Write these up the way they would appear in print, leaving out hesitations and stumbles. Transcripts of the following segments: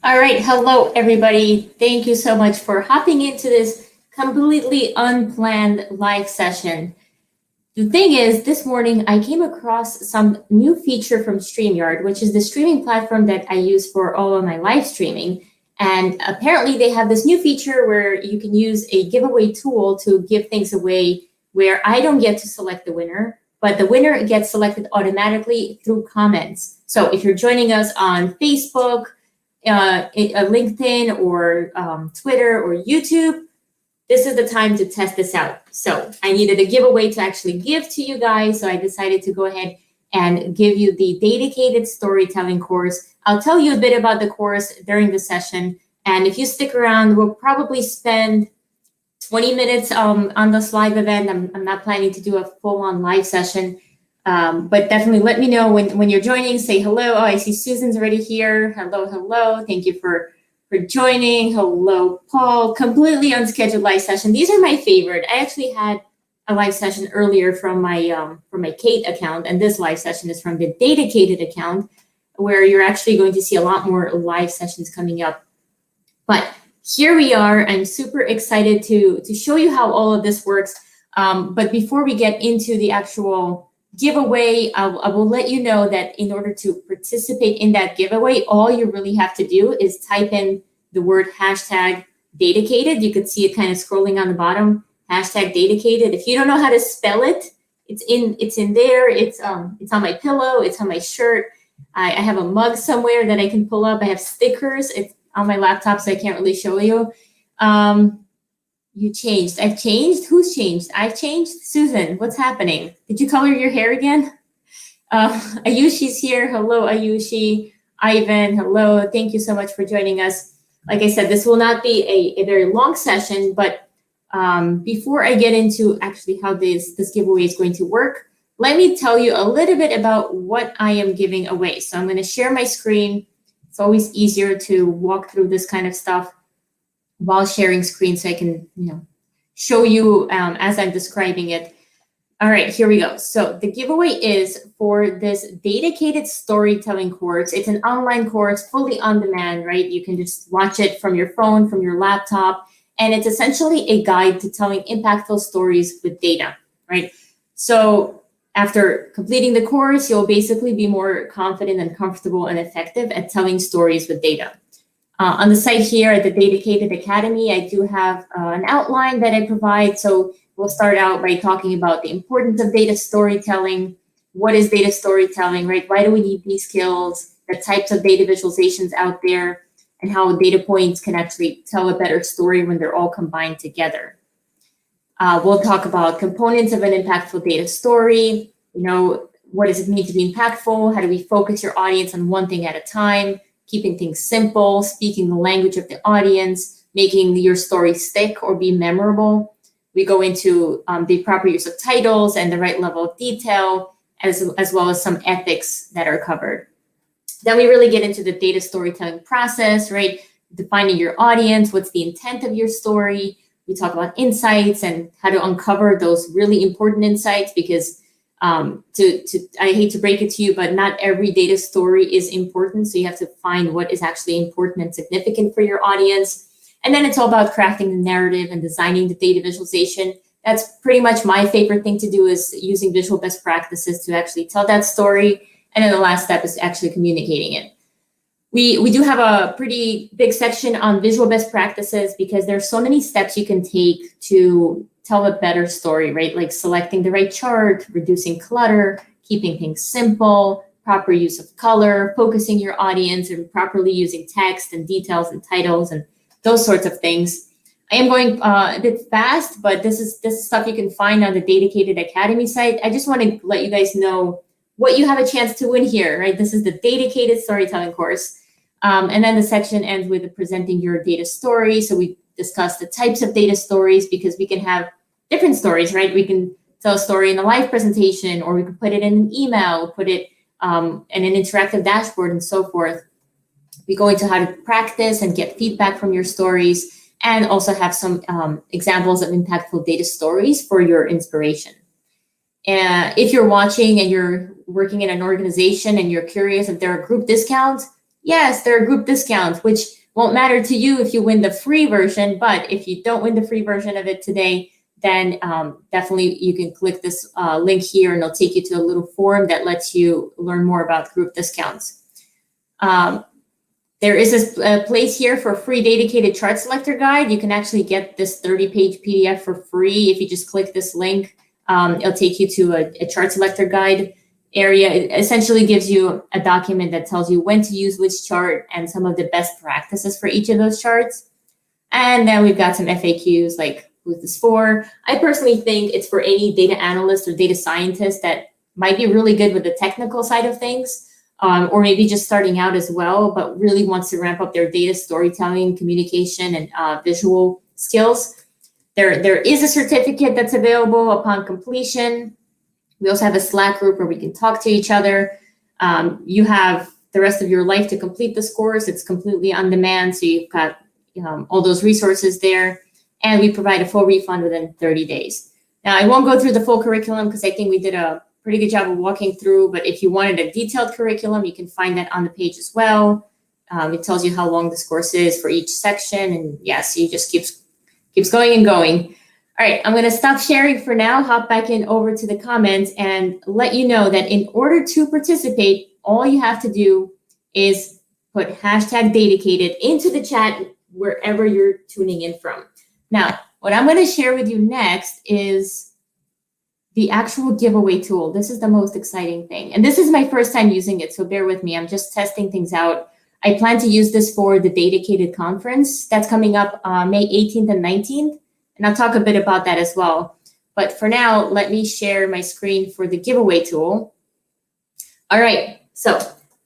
All right, hello everybody. Thank you so much for hopping into this completely unplanned live session. The thing is, this morning I came across some new feature from StreamYard, which is the streaming platform that I use for all of my live streaming. And apparently they have this new feature where you can use a giveaway tool to give things away where I don't get to select the winner, but the winner gets selected automatically through comments. So if you're joining us on Facebook, LinkedIn or Twitter or YouTube, this is the time to test this out. So I needed a giveaway to actually give to you guys. So I decided to go ahead and give you the DATAcated Storytelling course. I'll tell you a bit about the course during the session. And if you stick around, we'll probably spend 20 minutes on this live event. I'm not planning to do a full-on live session. But definitely let me know when you're joining. Say hello. Oh, I see Susan's already here. Hello, hello. Thank you for joining. Hello, Paul. Completely unscheduled live session. These are my favorite. I actually had a live session earlier from my Kate account, and this live session is from the DATAcated account, where you're actually going to see a lot more live sessions coming up. But here we are. I'm super excited to show you how all of this works. But before we get into the actual giveaway, I will let you know that in order to participate in that giveaway, all you really have to do is type in the word hashtag DATAcated. You could see it kind of scrolling on the bottom, hashtag DATAcated. If you don't know how to spell it, it's in there. It's on my pillow. It's on my shirt. I have a mug somewhere that I can pull up. I have stickers. It's on my laptop, so I can't really show you. You changed. I've changed. Who's changed? I've changed. Susan, what's happening? Did you color your hair again? Ayushi's here. Hello, Ayushi. Ivan, hello. Thank you so much for joining us. Like I said, this will not be a very long session, but before I get into actually how this giveaway is going to work, let me tell you a little bit about what I am giving away. So I'm going to share my screen. It's always easier to walk through this kind of stuff while sharing screen so I can show you as I'm describing it. All right, here we go. So the giveaway is for this DATAcated Storytelling course. It's an online course, fully on demand, right? You can just watch it from your phone, from your laptop, and it's essentially a guide to telling impactful stories with data, right? So after completing the course, you'll basically be more confident and comfortable and effective at telling stories with data. On the site here at the DATAcated Academy, I do have an outline that I provide. So we'll start out by talking about the importance of data storytelling. What is data storytelling, right? Why do we need these skills? The types of data visualizations out there, and how data points can actually tell a better story when they're all combined together. We'll talk about components of an impactful data story. What does it mean to be impactful? How do we focus your audience on one thing at a time? Keeping things simple, speaking the language of the audience, making your story stick or be memorable. We go into the proper use of titles and the right level of detail, as well as some ethics that are covered. Then we really get into the data storytelling process, right? Defining your audience, what's the intent of your story. We talk about insights and how to uncover those really important insights, because I hate to break it to you, but not every data story is important. So you have to find what is actually important and significant for your audience. And then it's all about crafting the narrative and designing the data visualization. That's pretty much my favorite thing to do, is using visual best practices to actually tell that story. And then the last step is actually communicating it. We do have a pretty big section on visual best practices, because there's so many steps you can take to tell a better story, right? Like selecting the right chart, reducing clutter, keeping things simple, proper use of color, focusing your audience, and properly using text and details and titles and those sorts of things. I am going a bit fast, but this is stuff you can find on the DATAcated Academy site. I just want to let you guys know what you have a chance to win here, right? This is the DATAcated Storytelling course. And then the section ends with presenting your data story. So we discuss the types of data stories, because we can have different stories, right? We can tell a story in a live presentation, or we can put it in an email, put it in an interactive dashboard, and so forth. We go into how to practice and get feedback from your stories, and also have some examples of impactful data stories for your inspiration. If you're watching and you're working in an organization and you're curious if there are group discounts, Yes, there are group discounts, which won't matter to you if you win the free version, but if you don't win the free version of it today, then definitely you can click this link here and it'll take you to a little form that lets you learn more about group discounts. There is a place here for free DATAcated chart selector guide. You can actually get this 30-page PDF for free if you just click this link. It'll take you to a chart selector guide area. It essentially gives you a document that tells you when to use which chart and some of the best practices for each of those charts. And then we've got some FAQs like, who's this for? I personally think it's for any data analyst or data scientist that might be really good with the technical side of things, or maybe just starting out as well, but really wants to ramp up their data storytelling, communication, and visual skills. There is a certificate that's available upon completion. We also have a Slack group where we can talk to each other. You have the rest of your life to complete this course. It's completely on demand, so you've got all those resources there. And we provide a full refund within 30 days. Now, I won't go through the full curriculum because I think we did a pretty good job of walking through, but if you wanted a detailed curriculum, you can find that on the page as well. It tells you how long this course is for each section, and yes, it just keeps going and going. All right, I'm gonna stop sharing for now, hop back in over to the comments and let you know that in order to participate, all you have to do is put hashtag DATAcated into the chat wherever you're tuning in from. Now, what I'm gonna share with you next is the actual giveaway tool. This is the most exciting thing. And this is my first time using it, so bear with me. I'm just testing things out. I plan to use this for the DATAcated Conference. That's coming up May 18th and 19th. And I'll talk a bit about that as well. But for now, let me share my screen for the giveaway tool. All right, so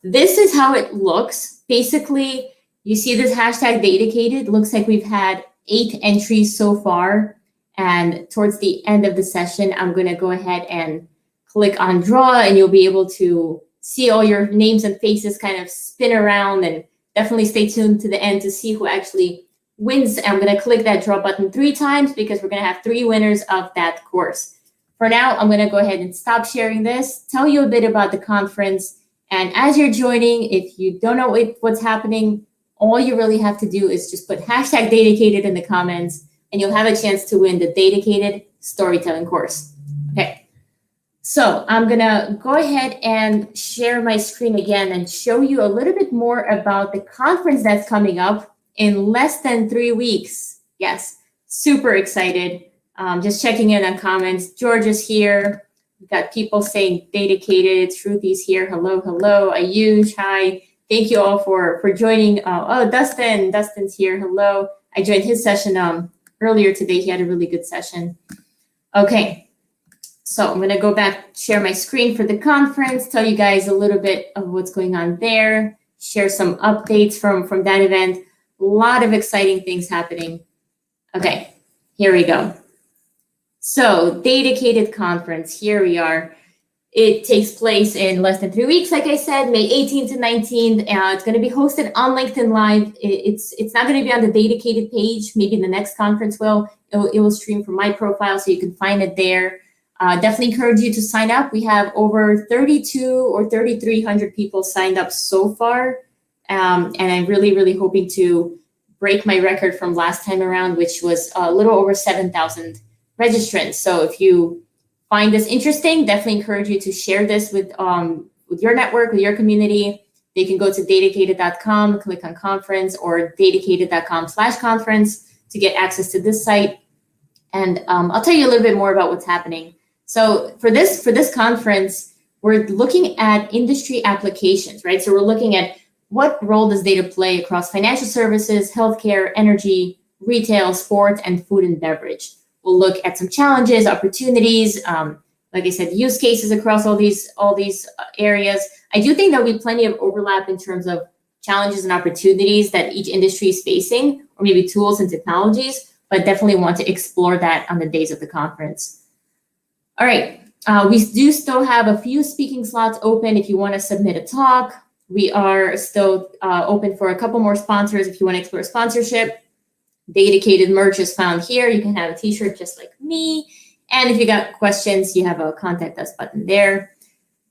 this is how it looks. Basically, you see this hashtag DATAcated. Looks like we've had 8 entries so far. And towards the end of the session, I'm going to go ahead and click on draw, and you'll be able to see all your names and faces kind of spin around. And definitely stay tuned to the end to see who actually wins. I'm going to click that draw button 3 times because we're going to have 3 winners of that course. For now, I'm going to go ahead and stop sharing this, tell you a bit about the conference. And as you're joining, if you don't know what's happening, all you really have to do is just put hashtag DATAcated in the comments, and you'll have a chance to win the DATAcated Storytelling course. Okay, so I'm gonna go ahead and share my screen again and show you a little bit more about the conference that's coming up in less than 3 weeks. Yes, super excited. Just checking in on comments. George is here. We've got people saying DATAcated. Shruti's here. Hello, hello. Ayush, hi. Thank you all for joining. Oh, Dustin's here. Hello. I joined his session earlier today. He had a really good session. Okay, so I'm gonna go back, share my screen for the conference, tell you guys a little bit of what's going on there, share some updates from that event. A lot of exciting things happening. Okay, here we go. So DATAcated Conference, here we are. It takes place in less than 3 weeks, like I said, May 18th to 19th. It's going to be hosted on LinkedIn Live. It's not going to be on the DATAcated page. Maybe the next conference will. It will stream from my profile, so you can find it there. Definitely encourage you to sign up. We have over 32 or 3,300 people signed up so far. And I'm really, really hoping to break my record from last time around, which was a little over 7,000 registrants. So if you find this interesting, definitely encourage you to share this with your network, with your community. They can go to DATAcated.com, click on conference, or DATAcated.com/conference to get access to this site. And I'll tell you a little bit more about what's happening. So for this conference, we're looking at industry applications, right? So we're looking at what role does data play across financial services, healthcare, energy, retail, sports, and food and beverage. We'll look at some challenges, opportunities, like I said, use cases across all these areas. I do think there'll be plenty of overlap in terms of challenges and opportunities that each industry is facing, or maybe tools and technologies, but definitely want to explore that on the days of the conference. All right, we do still have a few speaking slots open if you want to submit a talk. We are still open for a couple more sponsors if you want to explore sponsorship. DATAcated merch is found here. You can have a t-shirt just like me. And if you got questions, you have a contact us button there.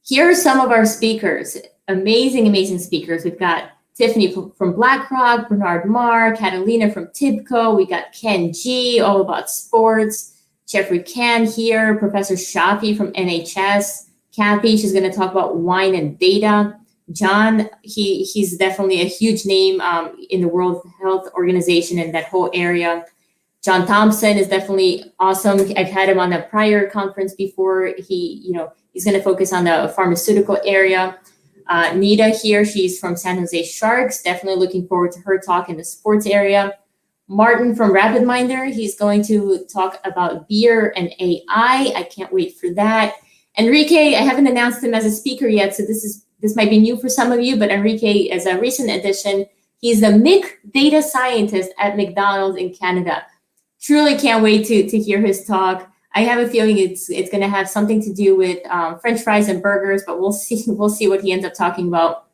Here are some of our speakers. Amazing, amazing speakers. We've got Tiffany from BlackRock, Bernard Marr, Catalina from TIBCO. We got Ken G, all about sports. Jeffrey Can here, Professor Shafi from NHS. Kathy, she's going to talk about wine and data. John, he's definitely a huge name in the World Health Organization and that whole area. John Thompson is definitely awesome. I've had him on a prior conference before. He's going to focus on the pharmaceutical area. Nita here, she's from San Jose Sharks. Definitely looking forward to her talk in the sports area. Martin from RapidMinder, he's going to talk about beer and AI. I can't wait for that. Enrique, I haven't announced him as a speaker yet, so this might be new for some of you, but Enrique is a recent addition. He's the MIC data scientist at McDonald's in Canada. Truly can't wait to hear his talk. I have a feeling it's going to have something to do with French fries and burgers, but we'll see what he ends up talking about.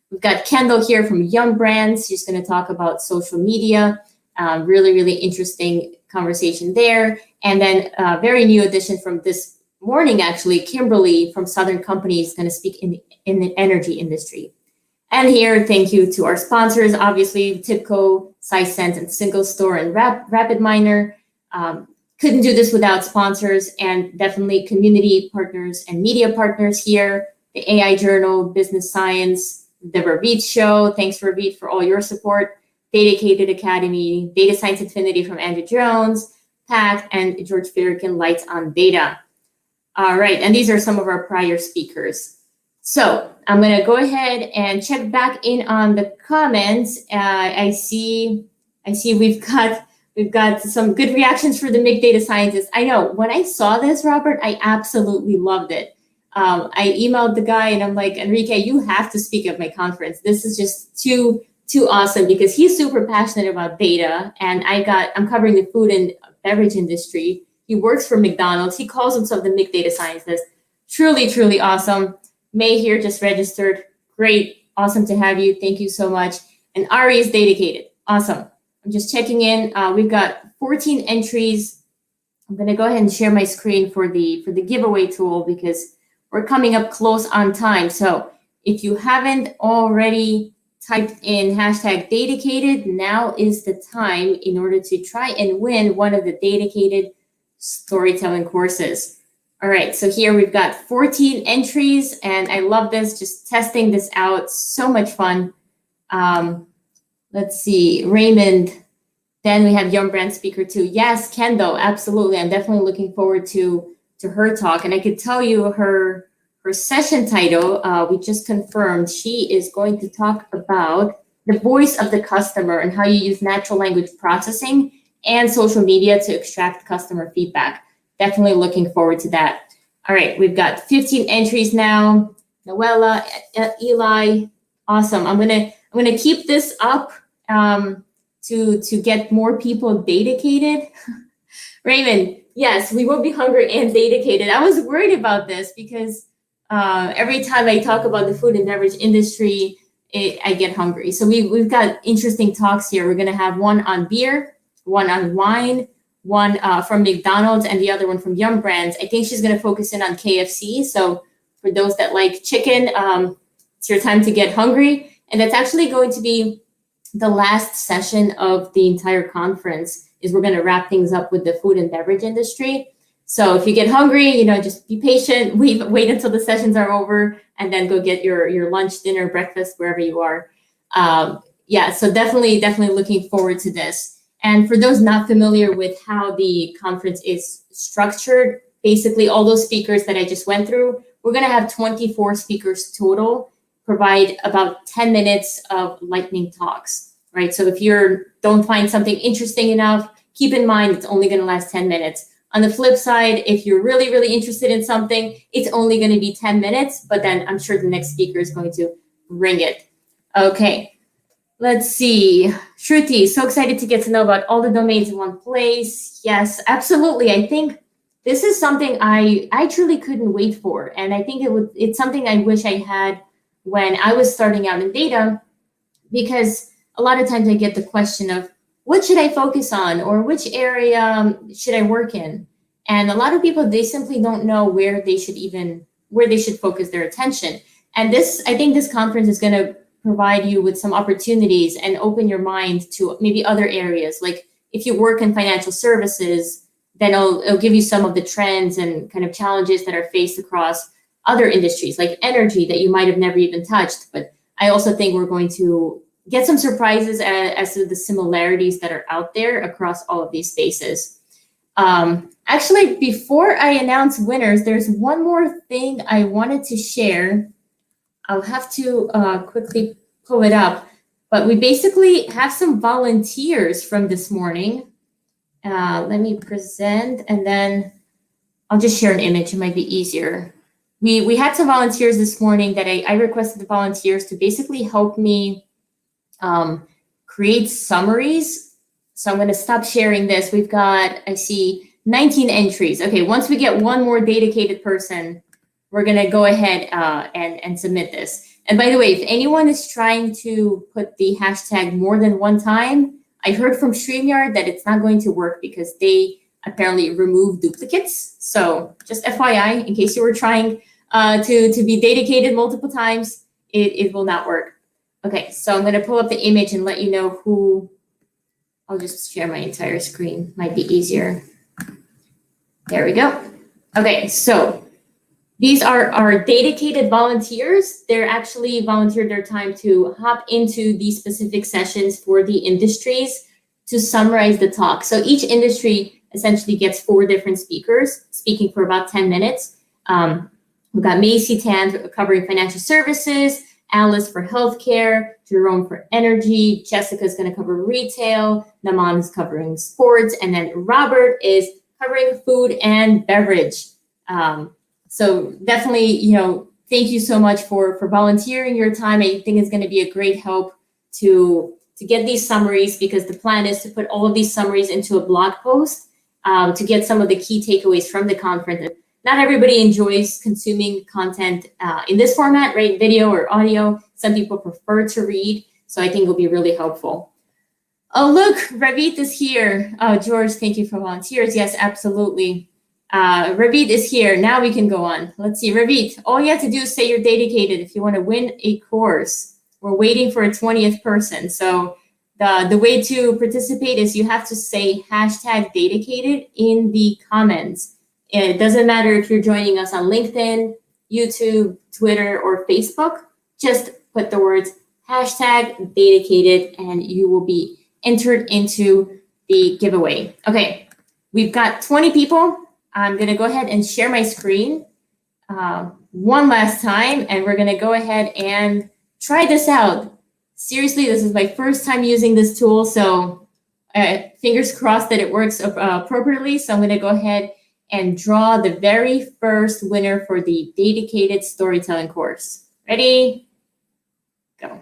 We've got Kendall here from Yum Brands. She's going to talk about social media. Really, really interesting conversation there. And then a very new addition from this morning, actually, Kimberly from Southern Company is going to speak in the energy industry. And here, thank you to our sponsors, obviously, TIBCO, SciSense, and Single Store and RapidMiner. Couldn't do this without sponsors, and definitely community partners and media partners here. The AI Journal, Business Science, the Ravit Show. Thanks, Ravit, for all your support. DATAcated Academy, Data Science Infinity from Andrew Jones, Pat, and George Firikin, Lights on Data. All right, and these are some of our prior speakers. So I'm going to go ahead and check back in on the comments. I see we've got some good reactions for the MIG data scientists. I know when I saw this, Robert, I absolutely loved it. I emailed the guy and I'm like, Enrique, you have to speak at my conference. This is just too awesome because he's super passionate about data, and I'm covering the food and beverage industry. He works for McDonald's. He calls himself the MIG data scientist. Truly, truly awesome. May here just registered. Great. Awesome to have you. Thank you so much. And Ari is DATAcated. Awesome. I'm just checking in. We've got 14 entries. I'm going to go ahead and share my screen for the giveaway tool because we're coming up close on time. So if you haven't already typed in hashtag DATAcated, now is the time in order to try and win one of the DATAcated storytelling courses. All right, so here we've got 14 entries, and I love this, just testing this out. So much fun. Let's see, Raymond. Then we have Young Brand Speaker 2. Yes, Kendall, absolutely. I'm definitely looking forward to her talk. And I could tell you her session title, we just confirmed. She is going to talk about the voice of the customer and how you use natural language processing and social media to extract customer feedback. Definitely looking forward to that. All right, we've got 15 entries now. Noella, Eli, awesome. I'm gonna keep this up to get more people DATAcated. Raymond, yes, we will be hungry and DATAcated. I was worried about this because every time I talk about the food and beverage industry, I get hungry. So we've got interesting talks here. We're gonna have one on beer, one on wine, one from McDonald's, and the other one from Yum Brands. I think she's going to focus in on KFC. So for those that like chicken, it's your time to get hungry. And that's actually going to be the last session of the entire conference. Is we're going to wrap things up with the food and beverage industry. So if you get hungry, just be patient. Wait until the sessions are over, and then go get your lunch, dinner, breakfast, wherever you are. Yeah, so definitely looking forward to this. And for those not familiar with how the conference is structured, basically all those speakers that I just went through, we're going to have 24 speakers total, provide about 10 minutes of lightning talks, right? So if you don't find something interesting enough, keep in mind it's only going to last 10 minutes. On the flip side, if you're really, really interested in something, it's only going to be 10 minutes, but then I'm sure the next speaker is going to bring it. Okay. Let's see. Shruti, so excited to get to know about all the domains in one place. Yes, absolutely. I think this is something I truly couldn't wait for. And I think it's something I wish I had when I was starting out in data, because a lot of times I get the question of what should I focus on or which area should I work in? And a lot of people, they simply don't know where they should focus their attention. And I think this conference is going to provide you with some opportunities and open your mind to maybe other areas. Like if you work in financial services, then it'll give you some of the trends and kind of challenges that are faced across other industries like energy that you might have never even touched. But I also think we're going to get some surprises as to the similarities that are out there across all of these spaces. Actually, before I announce winners, there's one more thing I wanted to share. I'll have to quickly pull it up, but we basically have some volunteers from this morning. Let me present, and then I'll just share an image. It might be easier. We had some volunteers this morning that I requested the volunteers to basically help me create summaries. So I'm going to stop sharing this. We've got, I see 19 entries. Okay, once we get one more DATAcated person, we're going to go ahead and submit this. And by the way, if anyone is trying to put the hashtag more than one time, I heard from StreamYard that it's not going to work because they apparently remove duplicates. So just FYI, in case you were trying to be DATAcated multiple times, it will not work. Okay, so I'm going to pull up the image and let you know who. I'll just share my entire screen. Might be easier. There we go. Okay, so these are our DATAcated volunteers. They're actually volunteered their time to hop into these specific sessions for the industries to summarize the talk. So each industry essentially gets 4 different speakers speaking for about 10 minutes. We've got Macy Tan covering financial services, Alice for healthcare, Jerome for energy, Jessica's going to cover retail, Naman is covering sports, and then Robert is covering food and beverage. So definitely, thank you so much for volunteering your time. I think it's going to be a great help to get these summaries, because the plan is to put all of these summaries into a blog post to get some of the key takeaways from the conference. Not everybody enjoys consuming content in this format, right? Video or audio. Some people prefer to read. So I think it'll be really helpful. Oh, look, Ravit is here. Oh, George, thank you for volunteers. Yes, absolutely. Ravit is here. Now we can go on. Let's see, Ravit, all you have to do is say you're DATAcated if you want to win a course. We're waiting for a 20th person. So the way to participate is you have to say hashtag DATAcated in the comments. It doesn't matter if you're joining us on LinkedIn, YouTube, Twitter, or Facebook. Just put the words hashtag DATAcated and you will be entered into the giveaway. Okay, we've got 20 people. I'm going to go ahead and share my screen one last time, and we're going to go ahead and try this out. Seriously, this is my first time using this tool, so fingers crossed that it works appropriately. So I'm going to go ahead and draw the very first winner for the DATAcated Storytelling course. Ready? Go.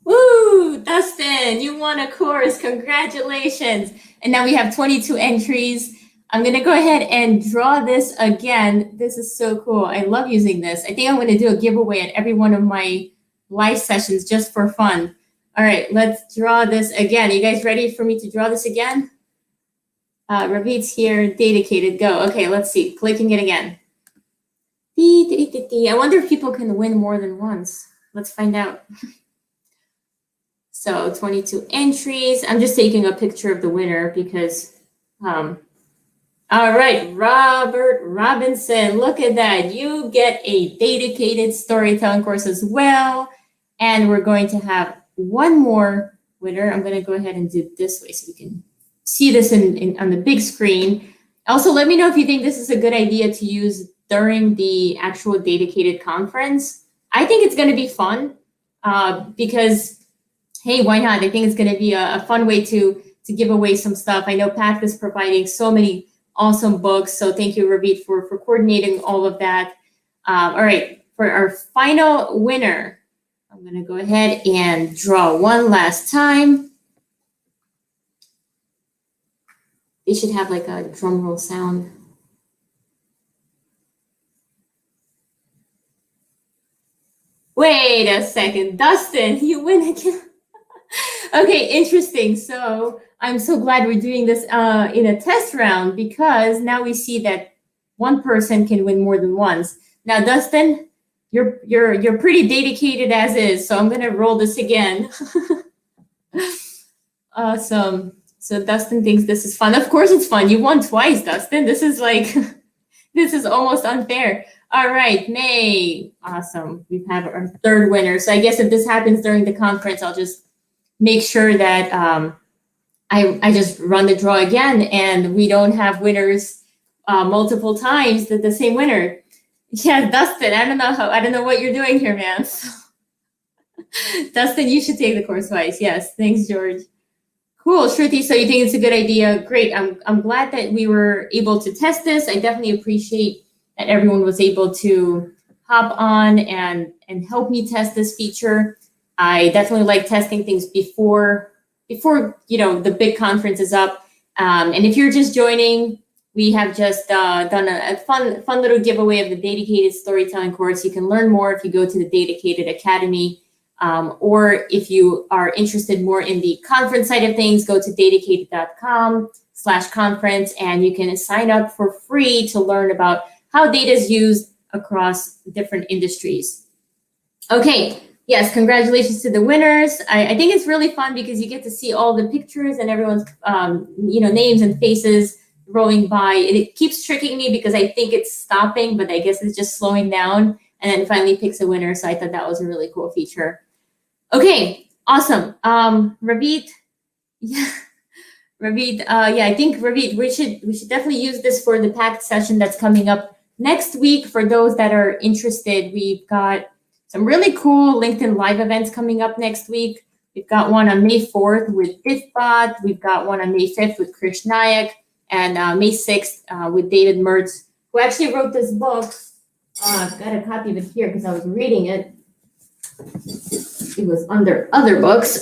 Woo, Dustin, you won a course. Congratulations. And now we have 22 entries. I'm going to go ahead and draw this again. This is so cool. I love using this. I think I'm going to do a giveaway at every one of my live sessions just for fun. All right, let's draw this again. Are you guys ready for me to draw this again? Ravit's here, DATAcated, go. Okay, let's see, clicking it again. I wonder if people can win more than once. Let's find out. So 22 entries. I'm just taking a picture of the winner because, all right, Robert Robinson, look at that. You get a DATAcated storytelling course as well. And we're going to have one more winner. I'm going to go ahead and do it this way so we can see this on the big screen. Also, let me know if you think this is a good idea to use during the actual DATAcated conference. I think it's going to be fun because, hey, why not? I think it's going to be a fun way to give away some stuff. I know Pat is providing so many awesome books. So thank you, Ravit, for coordinating all of that. All right, for our final winner, I'm going to go ahead and draw one last time. They should have like a drum roll sound. Wait a second, Dustin, you win again. Okay, interesting. So I'm so glad we're doing this in a test round, because now we see that one person can win more than once. Now, Dustin, you're pretty dedicated as is, so I'm gonna roll this again. Awesome. So Dustin thinks this is fun. Of course it's fun. You won twice, Dustin. This is like, this is almost unfair. All right, May. Awesome. We have our third winner. So I guess if this happens during the conference, I'll just make sure that I just run the draw again, and we don't have winners multiple times, the same winner. Yeah, Dustin, I don't know what you're doing here, man. Dustin, you should take the course twice. Yes, thanks, George. Cool, Shruti, so you think it's a good idea. Great, I'm glad that we were able to test this. I definitely appreciate that everyone was able to hop on and help me test this feature. I definitely like testing things before the big conference is up. And if you're just joining, we have just done a fun little giveaway of the DATAcated Storytelling course. You can learn more if you go to the DATAcated Academy. Or if you are interested more in the conference side of things, go to datacated.com/conference, and you can sign up for free to learn about how data is used across different industries. Okay, yes, congratulations to the winners. I think it's really fun because you get to see all the pictures and everyone's names and faces rolling by. It keeps tricking me because I think it's stopping, but I guess it's just slowing down and then finally picks a winner. So I thought that was a really cool feature. Okay, awesome. Ravit, yeah, Ravit, I think Ravit, we should definitely use this for the packed session that's coming up next week. For those that are interested, we've got some really cool LinkedIn Live events coming up next week. We've got one on May 4th with DIFBot. We've got one on May 5th with Krish Nayak, and May 6th with David Mertz, who actually wrote this book. I've got a copy of it here because I was reading it. It was under other books.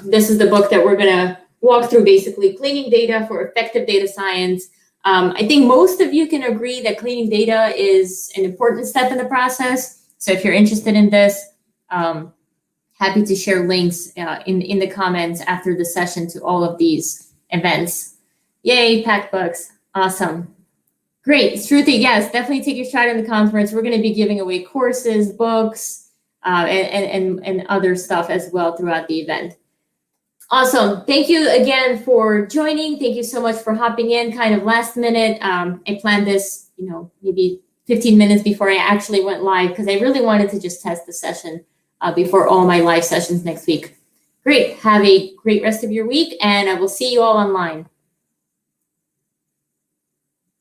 This is the book that we're gonna walk through, basically cleaning data for effective data science. I think most of you can agree that cleaning data is an important step in the process. So if you're interested in this, happy to share links in the comments after the session to all of these events. Yay, packed books, awesome. Great, Shruti, yes, definitely take your shot in the conference. We're gonna be giving away courses, books, and other stuff as well throughout the event. Awesome, thank you again for joining. Thank you so much for hopping in kind of last minute. I planned this, maybe 15 minutes before I actually went live because I really wanted to just test the session before all my live sessions next week. Great, have a great rest of your week, and I will see you all online.